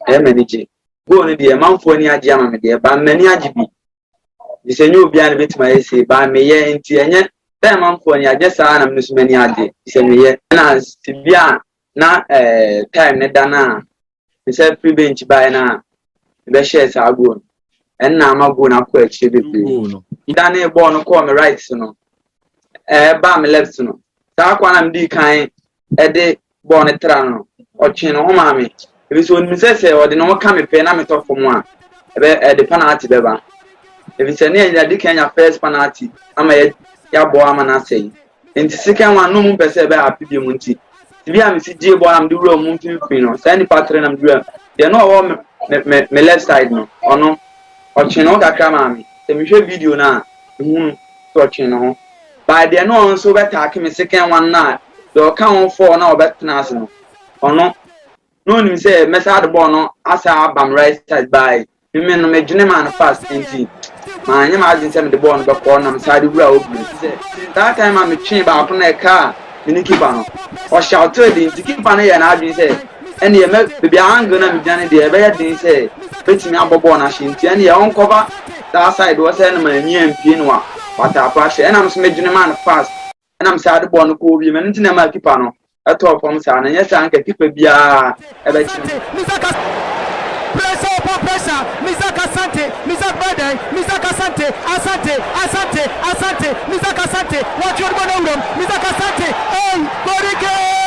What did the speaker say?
manage go no de manfo ni age ama me de ba mani age bi di se nyu bia na betima say ba me ye nti enye time manfo ni age saa na me so mani age di se me ye na sibia na time ne dana me say free bench ba na be share sa go en na ma go na ko achi be play dana e ball no ko me right no ba me left no sa kwa na mdi kan de ball ne tra no o chin no ma me ebi so ni se o de no ka me pe na me to fom a ebe de penalty be ba ebi se ne ya de Kenya first penalty ama ya bo ama na sei enti second one no mu pese be happy bi mu nti bi am si je ball am de wura mu fi no say ni patre na me wura de no o me left side no ono o chin no ka ka ma me se me hwe video na hu to chin no by the no so be take me second one na do ka on for na obetna ase no ono no nim say mesa the ball no asa abam right side by me no me dwene man fast enti ma anya ma agin say me the ball no be ko na me side wura obi say that time am twen ba ko na ka me ni keeper no o shout to the keeper no ya na agin say ene ye me be hang na me dwane de e be ya din say betimi abobo na shinti ene ye on cover that side was say na ma ni ampie no a wata pressure and I'm smedjune man fast and I'm sad born ko bi men ntina ma keeper no atop from sa na yes anka keeper bia e be chi pressure upon pressure Misaka Asante Misaka Asante what you want to know Misaka Asante hey Borike